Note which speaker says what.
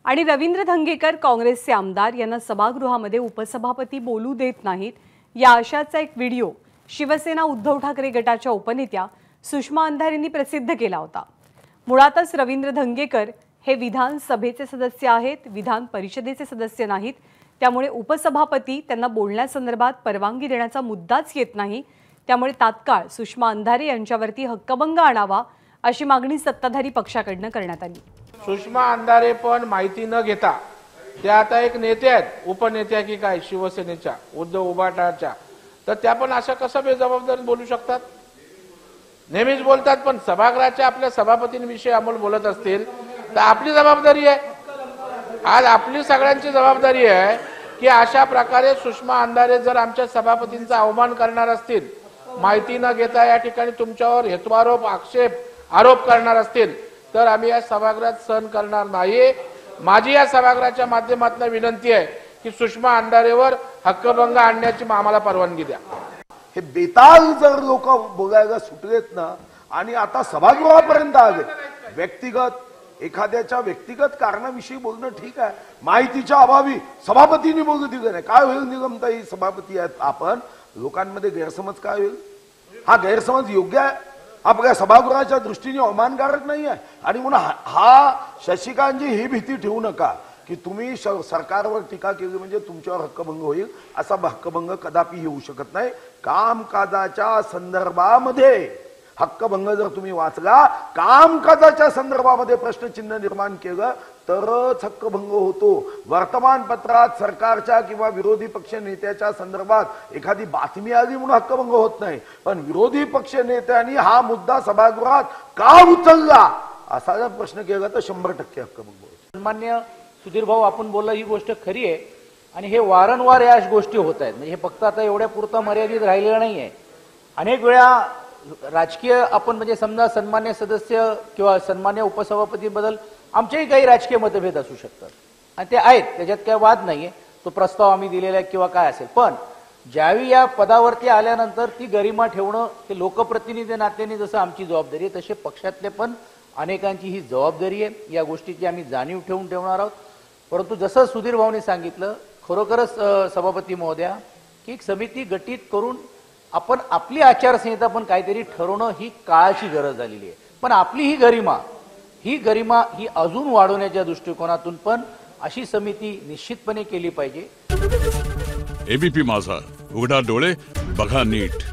Speaker 1: आणि रवींद्र धंगेकर काँग्रेसचे आमदार यांना सभागृहामध्ये उपसभापती बोलू देत नाहीत या आशाचा एक व्हिडिओ शिवसेना उद्धव ठाकरे गटाच्या उपनेत्या सुषमा अंधारेंनी प्रसिद्ध केला होता। मुळातच रवींद्र धंगेकर हे विधानसभेचे सदस्य आहेत, विधान परिषदेचे सदस्य नाहीत। त्यामुळे उपसभापती त्यांना बोलण्यासंदर्भात परवानगी देण्याचा मुद्दाच येत नाही। त्यामुळे तात्काळ सुषमा अंधारे यांच्यावरती हक्कभंग आणावा अशी मागणी सत्ताधारी पक्षाकडून करण्यात आली।
Speaker 2: सुषमा अंधारे पण माहिती न घेता त्या आता एक नेते आहेत, उपनेत्या की काय शिवसेनेच्या उद्धव उभाटाच्या, तर त्या पण अशा कसं बेजबाबदार बोलू शकतात? नेहमीच बोलतात, पण सभागृहाच्या आपल्या सभापतींविषयी अमोल बोलत असतील तर आपली जबाबदारी आहे। आज आपली सगळ्यांची जबाबदारी आहे की अशा प्रकारे सुषमा अंधारे जर आमच्या सभापतींचा अवमान करणार असतील, माहिती न घेता या ठिकाणी तुमच्यावर हेतुआरोप आरोप करणार असतील तर आम्ही या सभागृहात सहन करणार नाही। माझी या सभागृहाच्या माध्यमातून विनंती आहे की सुषमा अंधारेवर हक्कभंग आणण्याची आम्हाला परवानगी द्या।
Speaker 3: हे बेताल जर लोक बोलायला सुटलेत ना आणि आता सभागृहापर्यंत आले, व्यक्तिगत एखाद्याच्या व्यक्तिगत कारणाविषयी बोलणं ठीक आहे, माहितीच्या अभावी सभापतींनी बोलू दिलं नाही, काय होईल? निगमताई सभापती आहेत आपण, लोकांमध्ये गैरसमज काय होईल? हा गैरसमज योग्य आहे? आपल्या सभागृहाच्या दृष्टीने अवमानकारक नाही आहे? आणि म्हणून हा शशिकांतजी ही भीती ठेवू नका की तुम्ही सरकारवर टीका केली म्हणजे तुमच्यावर हक्कभंग होईल, असा हक्कभंग कदापि होऊ शकत नाही। कामकाजाच्या संदर्भामध्ये हक्कभंग जर तुम्ही वाचला, कामकाजाच्या संदर्भामध्ये प्रश्नचिन्ह निर्माण केलं तरच हक्कभंग होतो। वर्तमानपत्रात सरकारच्या किंवा विरोधी पक्ष नेत्याच्या संदर्भात एखादी बातमी आली म्हणून हक्कभंग होत नाही, पण विरोधी पक्ष नेत्यांनी हा मुद्दा सभागृहात का उचलला असा जर प्रश्न केला तर 100% हक्कभंग होतो।
Speaker 4: सन्मान्य सुधीर भाऊ, आपण बोलला ही गोष्ट खरी आहे आणि हे वारंवार या गोष्टी होत आहेत। म्हणजे हे फक्त आता एवढ्या पुरतं मर्यादित राहिलेलं नाहीये। अनेक वेळा राजकीय आपण म्हणजे समजा सन्मान्य सदस्य किंवा सन्मान्य उपसभापतीबद्दल आमचेही काही राजकीय मतभेद असू शकतात आणि ते आहेत, त्याच्यात काही वाद नाहीये। तो प्रस्ताव आम्ही दिलेला आहे किंवा काय असेल, पण ज्यावेळी या पदावरती आल्यानंतर ती गरिमा ठेवणं ते लोकप्रतिनिधी नात्याने जसं आमची जबाबदारी आहे तसे पक्षातले पण अनेकांची ही जबाबदारी आहे। या गोष्टीची आम्ही जाणीव ठेवणार आहोत। परंतु जसं सुधीर भाऊने सांगितलं, खरोखरच सभापती महोदया की एक समिती गठीत करून आपण आपली आचारसंहिता पण काहीतरी ठरवणं ही काळाची गरज झालेली आहे। पण आपली ही गरिमा ही अजून वाढवण्याच्या दृष्टिकोनातून पण अशी समिती निश्चितपणे केली पाहिजे।
Speaker 5: एबीपी माझा, उघडा डोळे बघा नीट।